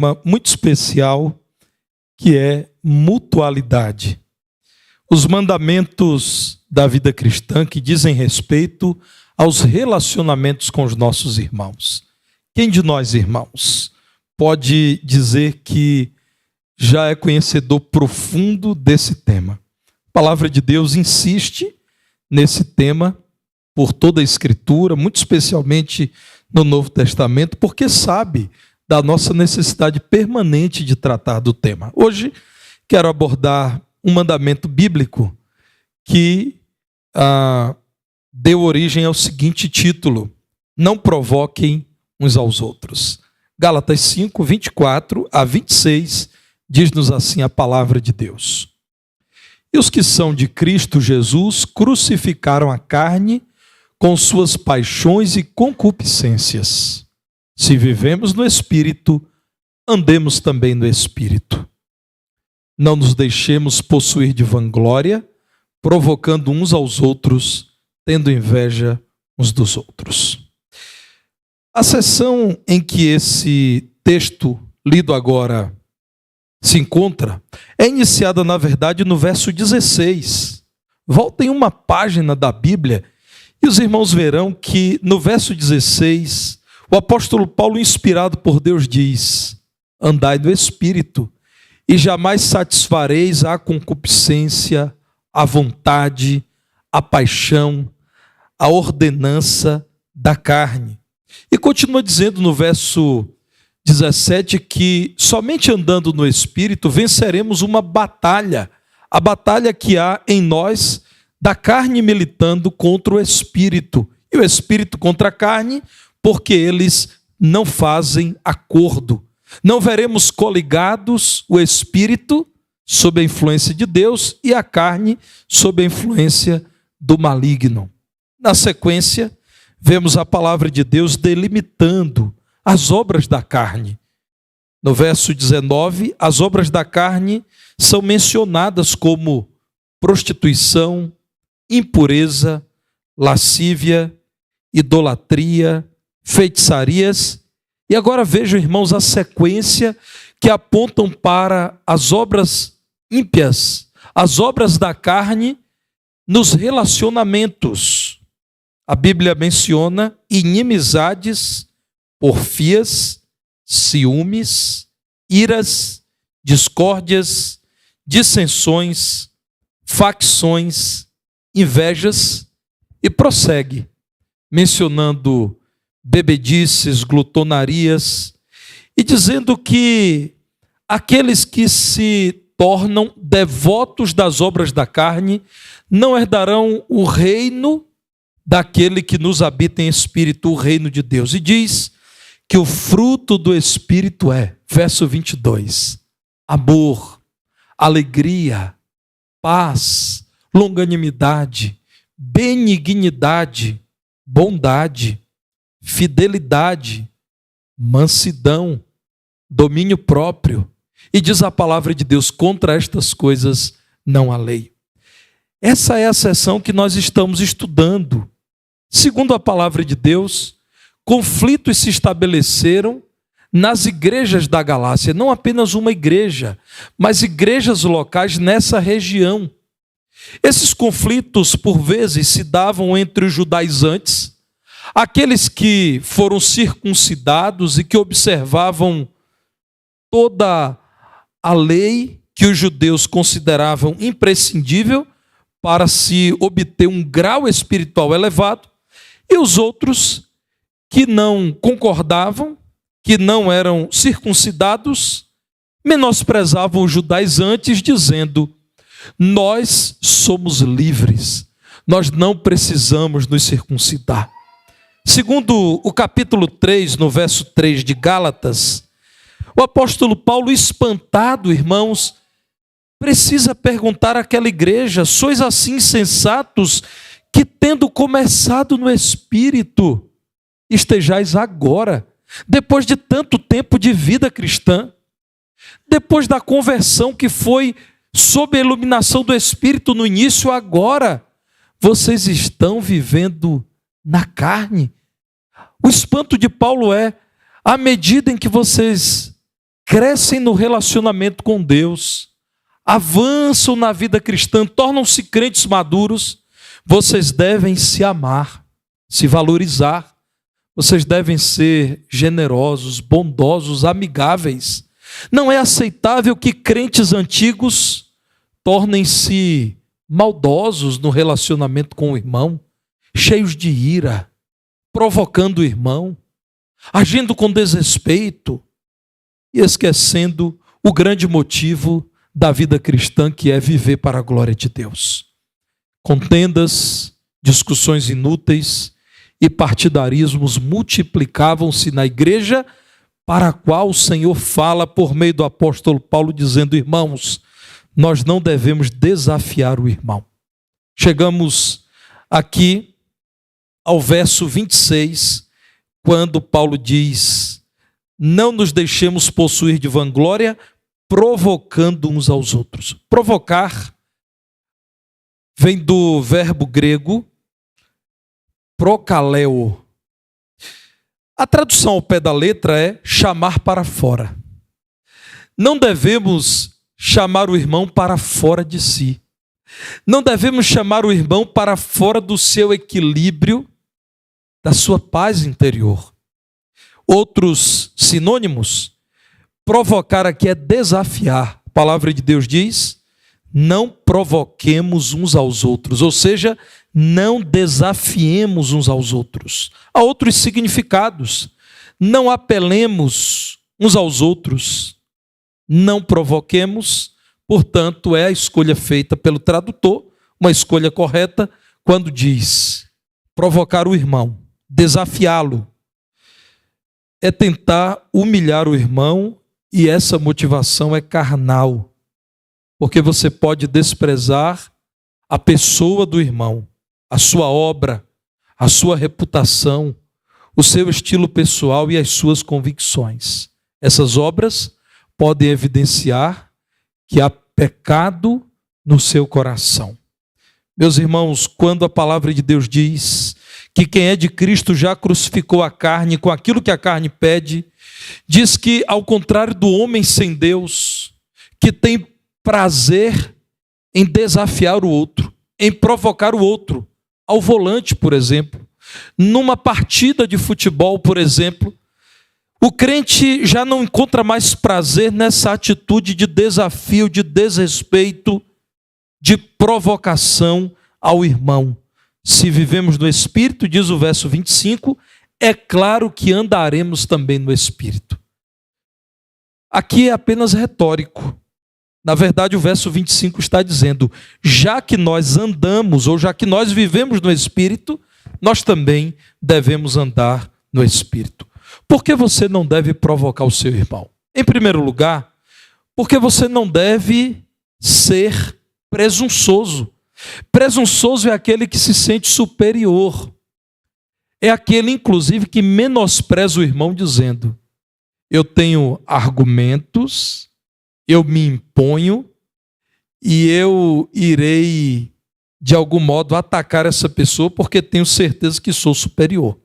Uma muito especial, que é mutualidade. Os mandamentos da vida cristã que dizem respeito aos relacionamentos com os nossos irmãos. Quem de nós, irmãos, pode dizer que já é conhecedor profundo desse tema? A palavra de Deus insiste nesse tema por toda a Escritura, muito especialmente no Novo Testamento, porque sabe da nossa necessidade permanente de tratar do tema. Hoje quero abordar um mandamento bíblico que deu origem ao seguinte título: não provoquem uns aos outros. Gálatas 5, 24 a 26, diz-nos assim a palavra de Deus. E os que são de Cristo Jesus crucificaram a carne com suas paixões e concupiscências. Se vivemos no Espírito, andemos também no Espírito. Não nos deixemos possuir de vanglória, provocando uns aos outros, tendo inveja uns dos outros. A seção em que esse texto lido agora se encontra é iniciada, na verdade, no verso 16. Voltem uma página da Bíblia e os irmãos verão que no verso 16, o apóstolo Paulo, inspirado por Deus, diz: andai no Espírito, e jamais satisfareis a concupiscência, a vontade, a paixão, a ordenança da carne. E continua dizendo no verso 17 que somente andando no Espírito venceremos uma batalha, a batalha que há em nós da carne militando contra o Espírito, e o Espírito contra a carne, porque eles não fazem acordo. Não veremos coligados o Espírito sob a influência de Deus e a carne sob a influência do maligno. Na sequência, vemos a palavra de Deus delimitando as obras da carne. No verso 19, as obras da carne são mencionadas como prostituição, impureza, lascívia, idolatria, feitiçarias. E agora vejam, irmãos, a sequência que apontam para as obras ímpias, as obras da carne nos relacionamentos. A Bíblia menciona inimizades, porfias, ciúmes, iras, discórdias, dissensões, facções, invejas, e prossegue, mencionando bebedices, glutonarias, e dizendo que aqueles que se tornam devotos das obras da carne não herdarão o reino daquele que nos habita em espírito, o reino de Deus. E diz que o fruto do Espírito é, verso 22, amor, alegria, paz, longanimidade, benignidade, bondade, fidelidade, mansidão, domínio próprio. E diz a palavra de Deus: contra estas coisas não há lei. Essa é a seção que nós estamos estudando. Segundo a palavra de Deus, conflitos se estabeleceram nas igrejas da Galácia, não apenas uma igreja, mas igrejas locais nessa região. Esses conflitos, por vezes, se davam entre os judaizantes, aqueles que foram circuncidados e que observavam toda a lei que os judeus consideravam imprescindível para se obter um grau espiritual elevado, e os outros que não concordavam, que não eram circuncidados, menosprezavam os judaizantes, dizendo: nós somos livres, nós não precisamos nos circuncidar. Segundo o capítulo 3, no verso 3 de Gálatas, o apóstolo Paulo, espantado, irmãos, precisa perguntar àquela igreja: sois assim insensatos, que tendo começado no Espírito, estejais agora, depois de tanto tempo de vida cristã, depois da conversão que foi sob a iluminação do Espírito no início, agora vocês estão vivendo na carne. O espanto de Paulo é: à medida em que vocês crescem no relacionamento com Deus, avançam na vida cristã, tornam-se crentes maduros, vocês devem se amar, se valorizar, vocês devem ser generosos, bondosos, amigáveis. Não é aceitável que crentes antigos tornem-se maldosos no relacionamento com o irmão, cheios de ira, provocando o irmão, agindo com desrespeito e esquecendo o grande motivo da vida cristã, que é viver para a glória de Deus. Contendas, discussões inúteis e partidarismos multiplicavam-se na igreja, para a qual o Senhor fala por meio do apóstolo Paulo, dizendo: irmãos, nós não devemos desafiar o irmão. Chegamos aqui ao verso 26, quando Paulo diz: não nos deixemos possuir de vanglória, provocando uns aos outros. Provocar vem do verbo grego prokaleo. A tradução ao pé da letra é chamar para fora. Não devemos chamar o irmão para fora de si. Não devemos chamar o irmão para fora do seu equilíbrio, da sua paz interior. Outros sinônimos, provocar aqui é desafiar. A palavra de Deus diz: não provoquemos uns aos outros, ou seja, não desafiemos uns aos outros. Há outros significados. Não apelemos uns aos outros, não provoquemos. Portanto, é a escolha feita pelo tradutor, uma escolha correta, quando diz provocar o irmão, desafiá-lo. É tentar humilhar o irmão, e essa motivação é carnal. Porque você pode desprezar a pessoa do irmão, a sua obra, a sua reputação, o seu estilo pessoal e as suas convicções. Essas obras podem evidenciar que há pecado no seu coração. Meus irmãos, quando a palavra de Deus diz que quem é de Cristo já crucificou a carne com aquilo que a carne pede, diz que, ao contrário do homem sem Deus, que tem prazer em desafiar o outro, em provocar o outro, ao volante, por exemplo, numa partida de futebol, por exemplo, o crente já não encontra mais prazer nessa atitude de desafio, de desrespeito, de provocação ao irmão. Se vivemos no Espírito, diz o verso 25, é claro que andaremos também no Espírito. Aqui é apenas retórico. Na verdade, o verso 25 está dizendo: já que nós andamos, ou já que nós vivemos no Espírito, nós também devemos andar no Espírito. Por que você não deve provocar o seu irmão? Em primeiro lugar, porque você não deve ser presunçoso. Presunçoso é aquele que se sente superior. É aquele, inclusive, que menospreza o irmão, dizendo: eu tenho argumentos, eu me imponho e eu irei, de algum modo, atacar essa pessoa porque tenho certeza que sou superior.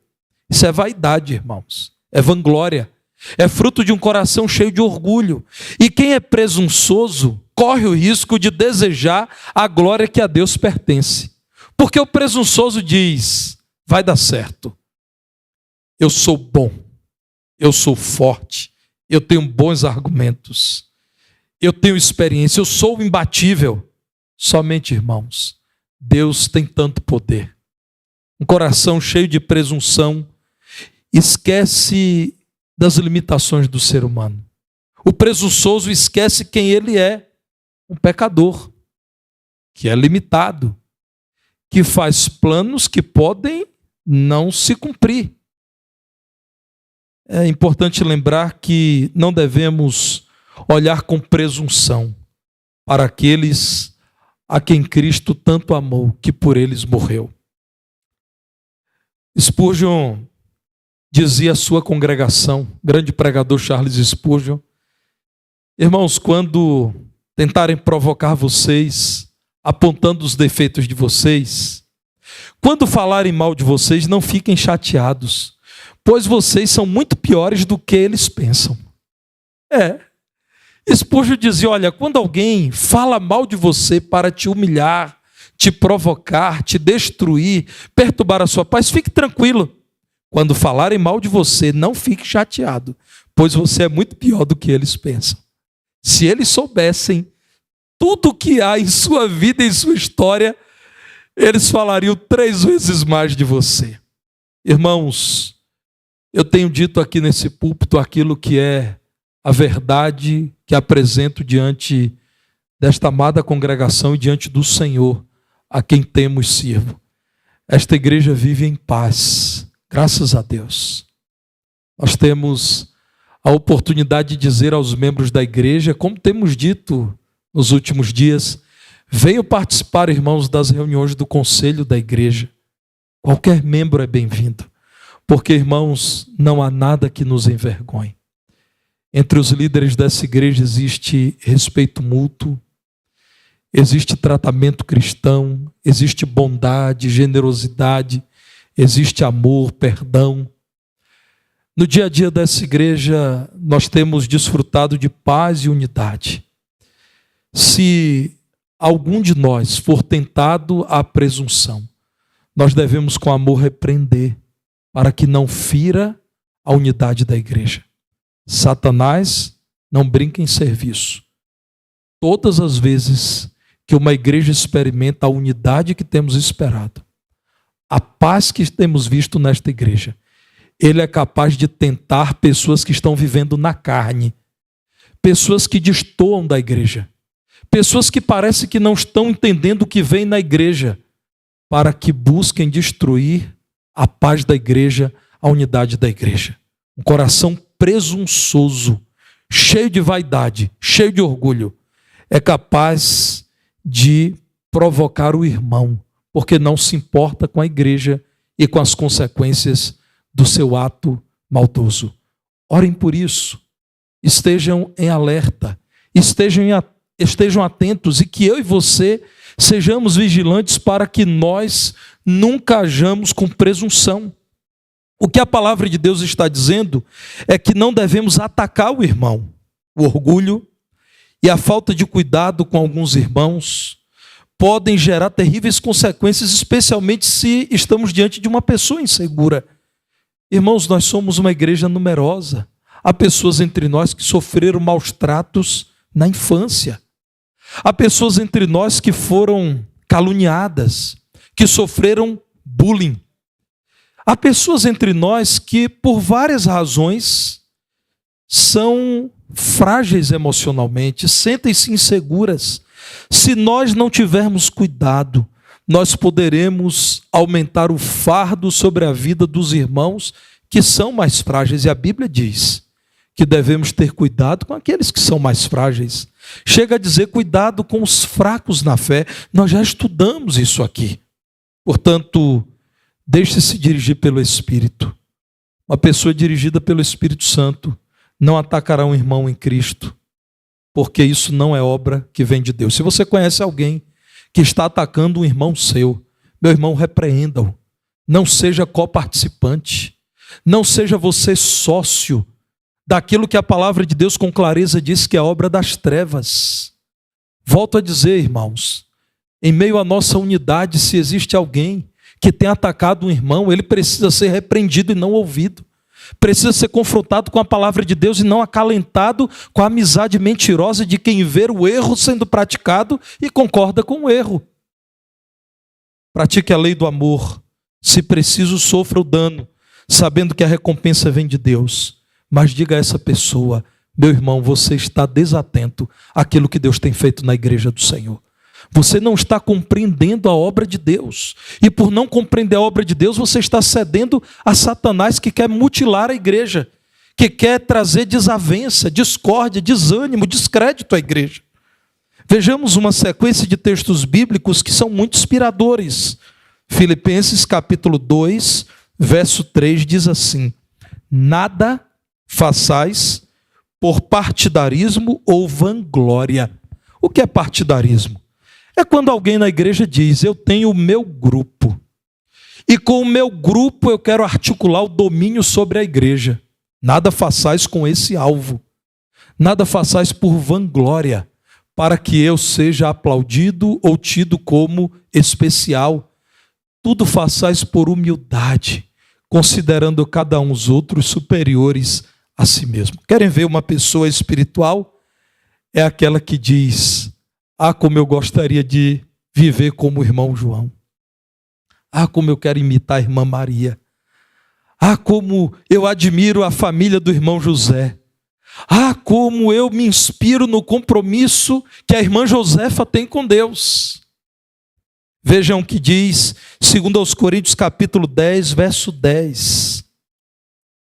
Isso é vaidade, irmãos. É vanglória. É fruto de um coração cheio de orgulho. E quem é presunçoso corre o risco de desejar a glória que a Deus pertence. Porque o presunçoso diz: vai dar certo. Eu sou bom. Eu sou forte. Eu tenho bons argumentos. Eu tenho experiência, eu sou imbatível. Somente, irmãos, Deus tem tanto poder. Um coração cheio de presunção esquece das limitações do ser humano. O presunçoso esquece quem ele é, um pecador, que é limitado, que faz planos que podem não se cumprir. É importante lembrar que não devemos olhar com presunção para aqueles a quem Cristo tanto amou, que por eles morreu. Spurgeon dizia à sua congregação, grande pregador Charles Spurgeon: irmãos, quando tentarem provocar vocês, apontando os defeitos de vocês, quando falarem mal de vocês, não fiquem chateados, pois vocês são muito piores do que eles pensam. Spurgeon dizia, olha, quando alguém fala mal de você para te humilhar, te provocar, te destruir, perturbar a sua paz, fique tranquilo. Quando falarem mal de você, não fique chateado, pois você é muito pior do que eles pensam. Se eles soubessem tudo que há em sua vida e em sua história, eles falariam 3 vezes mais de você. Irmãos, eu tenho dito aqui nesse púlpito aquilo que é a verdade que apresento diante desta amada congregação e diante do Senhor, a quem temos sirvo. Esta igreja vive em paz, graças a Deus. Nós temos a oportunidade de dizer aos membros da igreja, como temos dito nos últimos dias, venham participar, irmãos, das reuniões do conselho da igreja. Qualquer membro é bem-vindo, porque, irmãos, não há nada que nos envergonhe. Entre os líderes dessa igreja existe respeito mútuo, existe tratamento cristão, existe bondade, generosidade, existe amor, perdão. No dia a dia dessa igreja, nós temos desfrutado de paz e unidade. Se algum de nós for tentado à presunção, nós devemos com amor repreender, para que não fira a unidade da igreja. Satanás não brinca em serviço. Todas as vezes que uma igreja experimenta a unidade que temos esperado, a paz que temos visto nesta igreja, ele é capaz de tentar pessoas que estão vivendo na carne, pessoas que destoam da igreja, pessoas que parece que não estão entendendo o que vem na igreja, para que busquem destruir a paz da igreja, a unidade da igreja. Um coração presunçoso, cheio de vaidade, cheio de orgulho, é capaz de provocar o irmão, porque não se importa com a igreja e com as consequências do seu ato maldoso. Orem por isso, estejam em alerta, estejam atentos e que eu e você sejamos vigilantes para que nós nunca hajamos com presunção. O que a palavra de Deus está dizendo é que não devemos atacar o irmão. O orgulho e a falta de cuidado com alguns irmãos podem gerar terríveis consequências, especialmente se estamos diante de uma pessoa insegura. Irmãos, nós somos uma igreja numerosa. Há pessoas entre nós que sofreram maus tratos na infância. Há pessoas entre nós que foram caluniadas, que sofreram bullying. Há pessoas entre nós que, por várias razões, são frágeis emocionalmente, sentem-se inseguras. Se nós não tivermos cuidado, nós poderemos aumentar o fardo sobre a vida dos irmãos que são mais frágeis. E a Bíblia diz que devemos ter cuidado com aqueles que são mais frágeis. Chega a dizer cuidado com os fracos na fé. Nós já estudamos isso aqui. Portanto, deixe-se dirigir pelo Espírito. Uma pessoa dirigida pelo Espírito Santo não atacará um irmão em Cristo, porque isso não é obra que vem de Deus. Se você conhece alguém que está atacando um irmão seu, meu irmão, repreenda-o. Não seja coparticipante. Não seja você sócio daquilo que a palavra de Deus com clareza diz que é obra das trevas. Volto a dizer, irmãos, em meio à nossa unidade, se existe alguém que tem atacado um irmão, ele precisa ser repreendido e não ouvido. Precisa ser confrontado com a palavra de Deus e não acalentado com a amizade mentirosa de quem vê o erro sendo praticado e concorda com o erro. Pratique a lei do amor. Se preciso, sofra o dano, sabendo que a recompensa vem de Deus. Mas diga a essa pessoa, meu irmão, você está desatento àquilo que Deus tem feito na igreja do Senhor. Você não está compreendendo a obra de Deus. E por não compreender a obra de Deus, você está cedendo a Satanás, que quer mutilar a igreja, que quer trazer desavença, discórdia, desânimo, descrédito à igreja. Vejamos uma sequência de textos bíblicos que são muito inspiradores. Filipenses capítulo 2, verso 3 diz assim: nada façais por partidarismo ou vanglória. O que é partidarismo? É quando alguém na igreja diz, eu tenho o meu grupo, e com o meu grupo eu quero articular o domínio sobre a igreja. Nada façais com esse alvo. Nada façais por vanglória, para que eu seja aplaudido ou tido como especial. Tudo façais por humildade, considerando cada um os outros superiores a si mesmo. Querem ver uma pessoa espiritual? É aquela que diz: ah, como eu gostaria de viver como o irmão João. Ah, como eu quero imitar a irmã Maria. Ah, como eu admiro a família do irmão José. Ah, como eu me inspiro no compromisso que a irmã Josefa tem com Deus. Vejam o que diz 2 Coríntios capítulo 10, verso 10.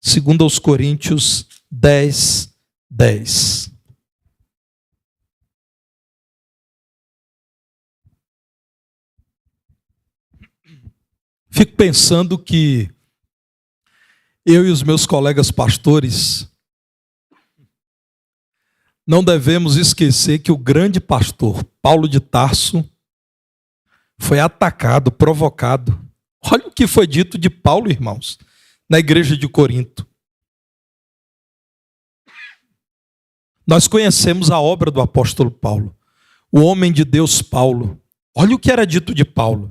2 Coríntios 10, 10. Fico pensando que eu e os meus colegas pastores não devemos esquecer que o grande pastor Paulo de Tarso foi atacado, provocado. Olha o que foi dito de Paulo, irmãos, na igreja de Corinto. Nós conhecemos a obra do apóstolo Paulo, o homem de Deus Paulo. Olha o que era dito de Paulo.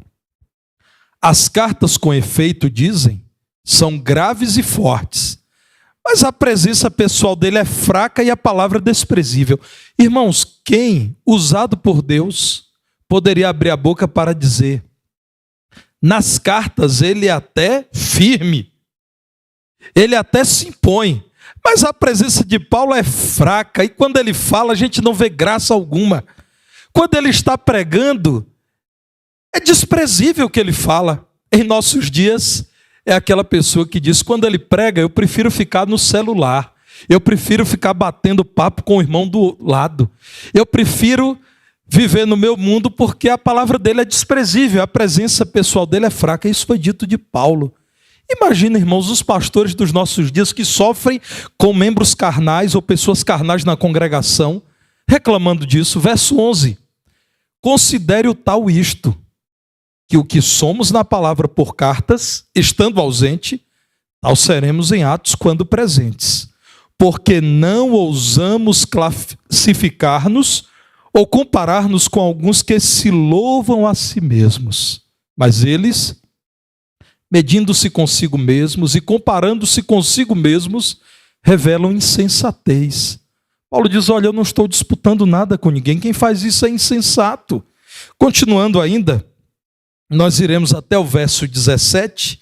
As cartas com efeito, dizem, são graves e fortes, mas a presença pessoal dele é fraca e a palavra desprezível. Irmãos, quem, usado por Deus, poderia abrir a boca para dizer: nas cartas ele é até firme, ele até se impõe, mas a presença de Paulo é fraca, e quando ele fala a gente não vê graça alguma. Quando ele está pregando, é desprezível o que ele fala. Em nossos dias, é aquela pessoa que diz: quando ele prega, eu prefiro ficar no celular, eu prefiro ficar batendo papo com o irmão do lado, eu prefiro viver no meu mundo porque a palavra dele é desprezível, a presença pessoal dele é fraca. Isso foi dito de Paulo. Imagina, irmãos, os pastores dos nossos dias que sofrem com membros carnais ou pessoas carnais na congregação, reclamando disso. Verso 11. Considere o tal isto, que o que somos na palavra por cartas, estando ausente, tal seremos em atos quando presentes. Porque não ousamos classificar-nos ou comparar-nos com alguns que se louvam a si mesmos. Mas eles, medindo-se consigo mesmos e comparando-se consigo mesmos, revelam insensatez. Paulo diz: olha, eu não estou disputando nada com ninguém, quem faz isso é insensato. Continuando ainda, nós iremos até o verso 17,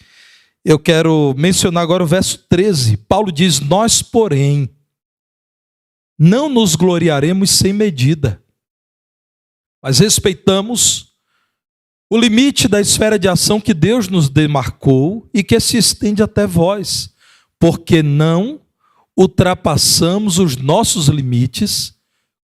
eu quero mencionar agora o verso 13. Paulo diz: nós, porém, não nos gloriaremos sem medida, mas respeitamos o limite da esfera de ação que Deus nos demarcou e que se estende até vós, porque não ultrapassamos os nossos limites,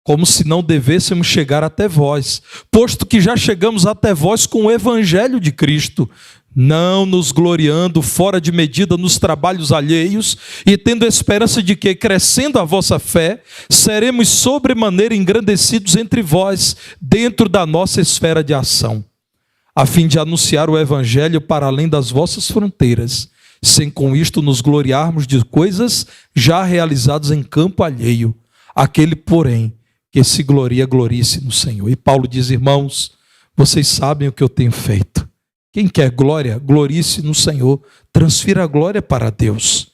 como se não devêssemos chegar até vós, posto que já chegamos até vós com o evangelho de Cristo, não nos gloriando fora de medida nos trabalhos alheios, e tendo esperança de que, crescendo a vossa fé, seremos sobremaneira engrandecidos entre vós, dentro da nossa esfera de ação, a fim de anunciar o evangelho para além das vossas fronteiras, sem com isto nos gloriarmos de coisas já realizadas em campo alheio. Aquele, porém, que se gloria, glorie-se no Senhor. E Paulo diz: irmãos, vocês sabem o que eu tenho feito. Quem quer glória, glorie-se no Senhor. Transfira a glória para Deus.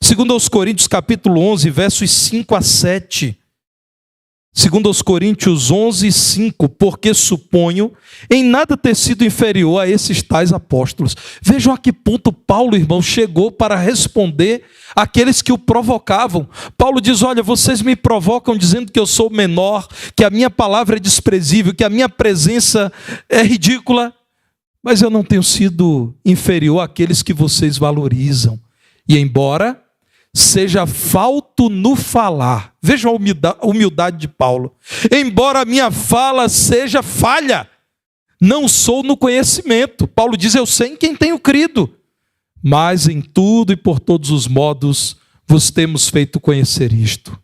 2 Coríntios capítulo 11, versos 5 a 7. 2 Coríntios 11, 5. Porque suponho em nada ter sido inferior a esses tais apóstolos. Vejam a que ponto Paulo, irmão, chegou para responder àqueles que o provocavam. Paulo diz: olha, vocês me provocam dizendo que eu sou menor, que a minha palavra é desprezível, que a minha presença é ridícula, mas eu não tenho sido inferior àqueles que vocês valorizam. E embora seja falto no falar, vejam a humildade de Paulo, embora a minha fala seja falha, não sou no conhecimento. Paulo diz: eu sei em quem tenho crido, mas em tudo e por todos os modos vos temos feito conhecer isto.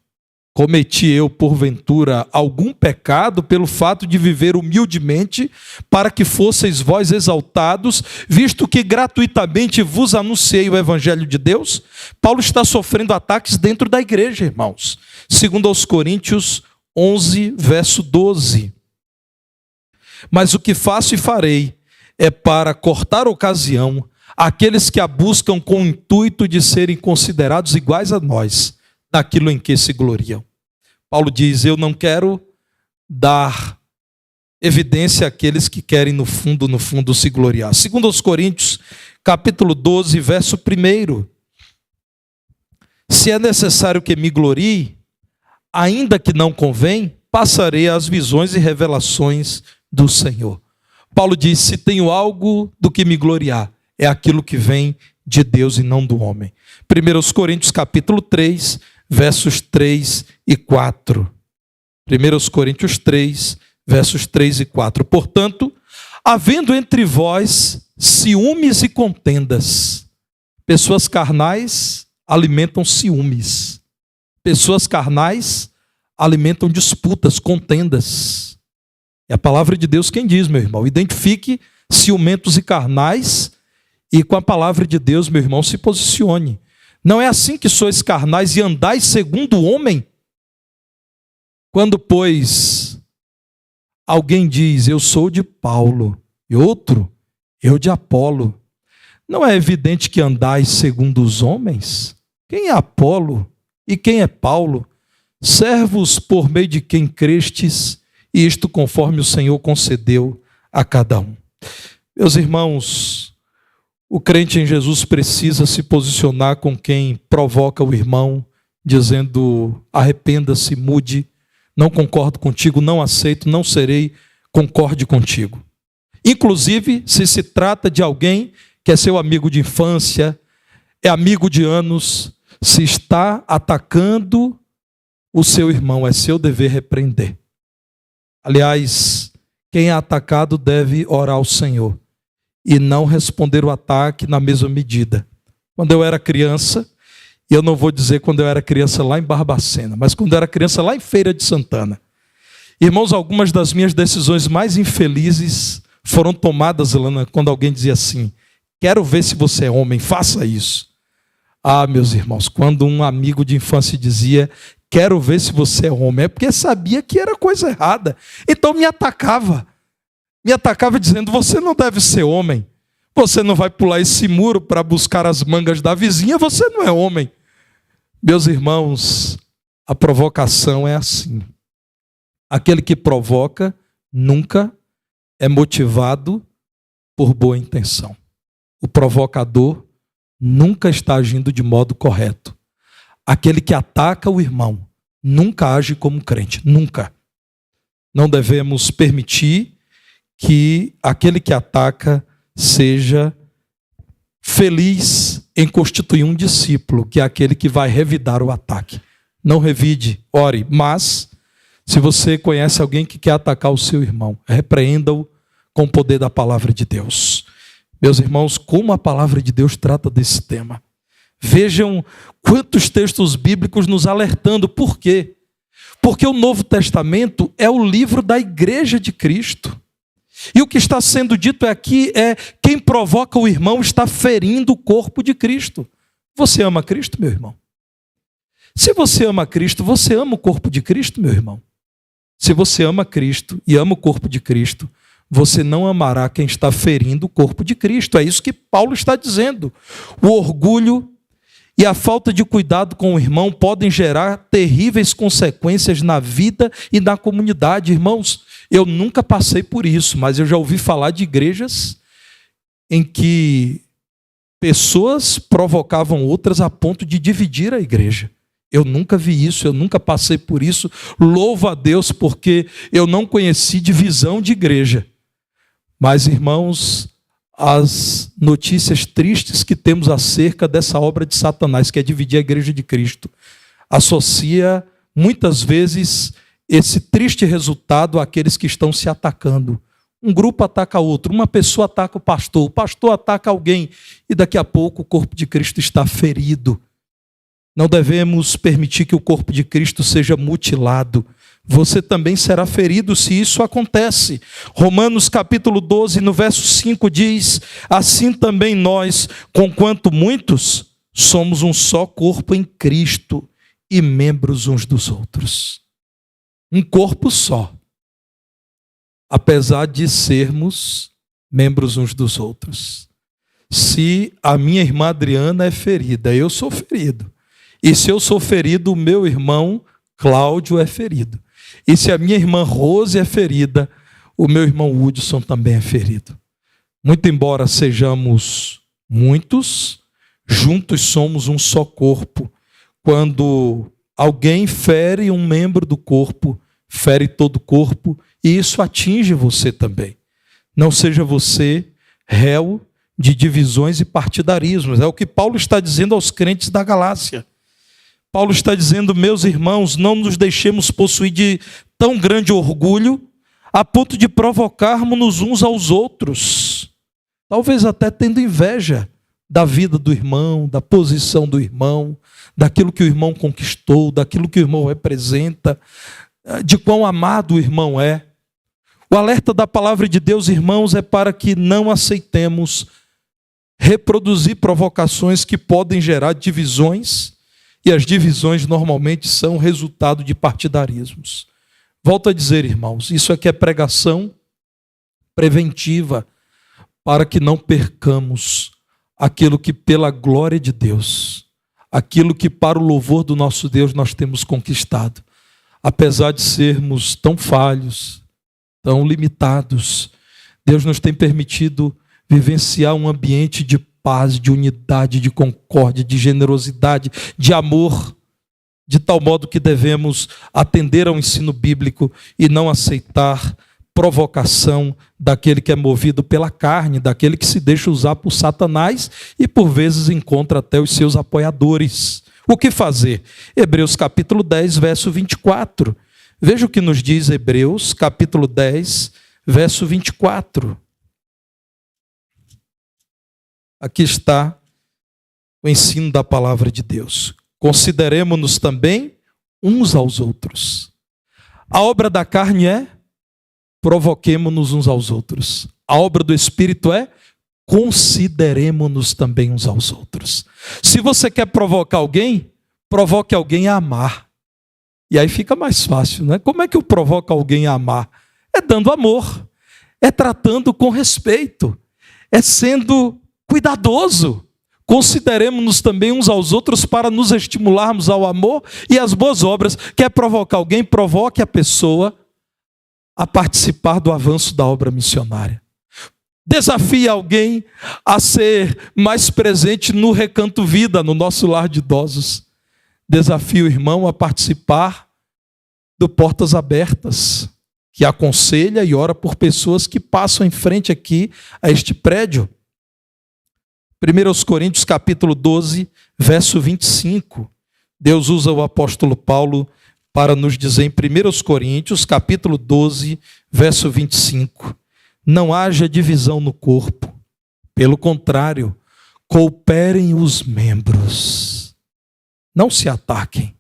Cometi eu, porventura, algum pecado pelo fato de viver humildemente, para que fosseis vós exaltados, visto que gratuitamente vos anunciei o evangelho de Deus? Paulo está sofrendo ataques dentro da igreja, irmãos. Segundo aos Coríntios 11, verso 12. Mas o que faço e farei é para cortar ocasião àqueles que a buscam com o intuito de serem considerados iguais a nós, naquilo em que se gloriam. Paulo diz, eu não quero dar evidência àqueles que querem no fundo se gloriar. Segundo aos Coríntios, capítulo 12, verso 1. Se é necessário que me glorie, ainda que não convém, passarei às visões e revelações do Senhor. Paulo diz, se tenho algo do que me gloriar, é aquilo que vem de Deus e não do homem. 1 Coríntios capítulo 3, versos 3 e 4. 1 Coríntios 3, versos 3 e 4. Portanto, havendo entre vós ciúmes e contendas, pessoas carnais alimentam ciúmes. Pessoas carnais alimentam disputas, contendas. É a palavra de Deus quem diz, meu irmão. Identifique ciumentos e carnais e com a palavra de Deus, meu irmão, se posicione. Não é assim que sois carnais e andais segundo o homem? Quando, pois, alguém diz, eu sou de Paulo, e outro, eu de Apolo, não é evidente que andais segundo os homens? Quem é Apolo e quem é Paulo? Servos por meio de quem crestes, e isto conforme o Senhor concedeu a cada um. Meus irmãos, o crente em Jesus precisa se posicionar com quem provoca o irmão, dizendo, arrependa-se, mude, não concordo contigo, não aceito, não serei, concorde contigo. Inclusive, se trata de alguém que é seu amigo de infância, é amigo de anos, se está atacando o seu irmão, é seu dever repreender. Aliás, quem é atacado deve orar ao Senhor e não responder o ataque na mesma medida. Quando eu era criança, e eu não vou dizer quando eu era criança lá em Barbacena, mas quando eu era criança lá em Feira de Santana. Irmãos, algumas das minhas decisões mais infelizes foram tomadas, Lana, quando alguém dizia assim, quero ver se você é homem, faça isso. Ah, meus irmãos, quando um amigo de infância dizia, quero ver se você é homem, é porque sabia que era coisa errada. Então me atacava dizendo, você não deve ser homem. Você não vai pular esse muro para buscar as mangas da vizinha, você não é homem. Meus irmãos, a provocação é assim. Aquele que provoca nunca é motivado por boa intenção. O provocador nunca está agindo de modo correto. Aquele que ataca o irmão nunca age como crente, nunca. Não devemos permitir que aquele que ataca seja feliz em constituir um discípulo, que é aquele que vai revidar o ataque. Não revide, ore, mas se você conhece alguém que quer atacar o seu irmão, repreenda-o com o poder da palavra de Deus. Meus irmãos, como a palavra de Deus trata desse tema. Vejam quantos textos bíblicos nos alertando. Por quê? Porque o Novo Testamento é o livro da igreja de Cristo. E o que está sendo dito aqui é quem provoca o irmão está ferindo o corpo de Cristo. Você ama Cristo, meu irmão? Se você ama Cristo, você ama o corpo de Cristo, meu irmão? Se você ama Cristo e ama o corpo de Cristo, você não amará quem está ferindo o corpo de Cristo. É isso que Paulo está dizendo. O orgulho e a falta de cuidado com o irmão podem gerar terríveis consequências na vida e na comunidade. Irmãos, eu nunca passei por isso, mas eu já ouvi falar de igrejas em que pessoas provocavam outras a ponto de dividir a igreja. Eu nunca vi isso, eu nunca passei por isso. Louvo a Deus porque eu não conheci divisão de igreja. Mas, irmãos, as notícias tristes que temos acerca dessa obra de Satanás, que é dividir a igreja de Cristo, associa muitas vezes esse triste resultado àqueles que estão se atacando. Um grupo ataca outro, uma pessoa ataca o pastor ataca alguém, e daqui a pouco o corpo de Cristo está ferido. Não devemos permitir que o corpo de Cristo seja mutilado. Você também será ferido se isso acontece. Romanos capítulo 12, no verso 5 diz, assim também nós, conquanto muitos, somos um só corpo em Cristo, e membros uns dos outros. Um corpo só, apesar de sermos membros uns dos outros. Se a minha irmã Adriana é ferida, eu sou ferido. E se eu sou ferido, o meu irmão Cláudio é ferido. E se a minha irmã Rose é ferida, o meu irmão Hudson também é ferido. Muito embora sejamos muitos, juntos somos um só corpo. Quando alguém fere um membro do corpo, fere todo o corpo, e isso atinge você também. Não seja você réu de divisões e partidarismos. É o que Paulo está dizendo aos crentes da Galácia. Paulo está dizendo, meus irmãos, não nos deixemos possuir de tão grande orgulho a ponto de provocarmos uns aos outros. Talvez até tendo inveja da vida do irmão, da posição do irmão, daquilo que o irmão conquistou, daquilo que o irmão representa, de quão amado o irmão é. O alerta da palavra de Deus, irmãos, é para que não aceitemos reproduzir provocações que podem gerar divisões, e as divisões normalmente são resultado de partidarismos. Volto a dizer, irmãos, isso aqui é pregação preventiva para que não percamos aquilo que pela glória de Deus, aquilo que para o louvor do nosso Deus nós temos conquistado. Apesar de sermos tão falhos, tão limitados, Deus nos tem permitido vivenciar um ambiente de paz, de unidade, de concórdia, de generosidade, de amor, de tal modo que devemos atender ao ensino bíblico e não aceitar provocação daquele que é movido pela carne, daquele que se deixa usar por Satanás e por vezes encontra até os seus apoiadores. O que fazer? Hebreus capítulo 10, verso 24. Veja o que nos diz Hebreus capítulo 10, verso 24. Aqui está o ensino da palavra de Deus. Consideremo-nos também uns aos outros. A obra da carne é provoquemo-nos uns aos outros. A obra do Espírito é consideremo-nos também uns aos outros. Se você quer provocar alguém, provoque alguém a amar. E aí fica mais fácil, né? Como é que eu provoco alguém a amar? É dando amor, é tratando com respeito, é sendo cuidadoso. Consideremos-nos também uns aos outros para nos estimularmos ao amor e às boas obras. Quer provocar alguém? Provoque a pessoa a participar do avanço da obra missionária. Desafie alguém a ser mais presente no Recanto Vida, no nosso lar de idosos. Desafie o irmão a participar do Portas Abertas, que aconselha e ora por pessoas que passam em frente aqui a este prédio. 1 Coríntios capítulo 12, verso 25. Deus usa o apóstolo Paulo para nos dizer em 1 Coríntios capítulo 12, verso 25. Não haja divisão no corpo. Pelo contrário, cooperem os membros. Não se ataquem.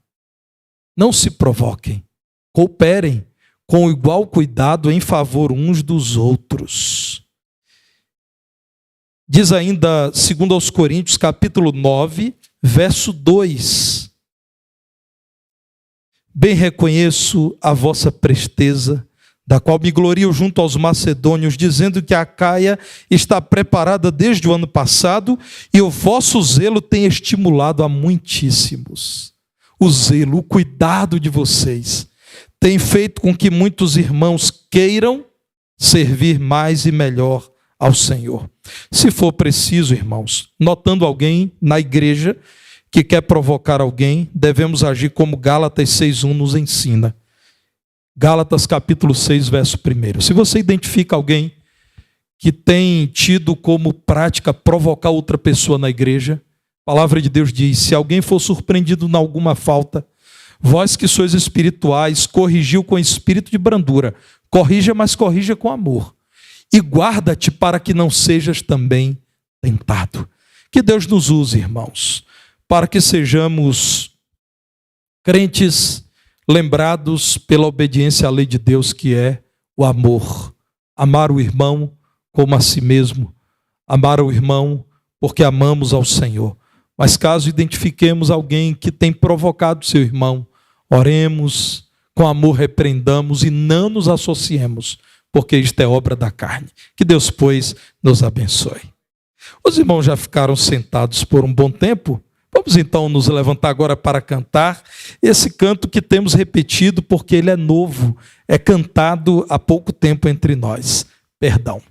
Não se provoquem. Cooperem com igual cuidado em favor uns dos outros. Diz ainda, segundo aos Coríntios, capítulo 9, verso 2. Bem reconheço a vossa presteza, da qual me glorio junto aos macedônios, dizendo que a Acaia está preparada desde o ano passado e o vosso zelo tem estimulado a muitíssimos. O zelo, o cuidado de vocês tem feito com que muitos irmãos queiram servir mais e melhor ao Senhor. Se for preciso, irmãos, notando alguém na igreja que quer provocar alguém, devemos agir como Gálatas 6:1 nos ensina. Gálatas capítulo 6, verso 1. Se você identifica alguém que tem tido como prática provocar outra pessoa na igreja, a palavra de Deus diz, se alguém for surpreendido em alguma falta, vós que sois espirituais, corrigiu com espírito de brandura. Corrija, mas corrija com amor. E guarda-te para que não sejas também tentado. Que Deus nos use, irmãos, para que sejamos crentes lembrados pela obediência à lei de Deus, que é o amor. Amar o irmão como a si mesmo. Amar o irmão porque amamos ao Senhor. Mas caso identifiquemos alguém que tem provocado seu irmão, oremos, com amor repreendamos e não nos associemos, porque isto é obra da carne. Que Deus, pois, nos abençoe. Os irmãos já ficaram sentados por um bom tempo. Vamos então nos levantar agora para cantar esse canto que temos repetido porque ele é novo, é cantado há pouco tempo entre nós. Perdão.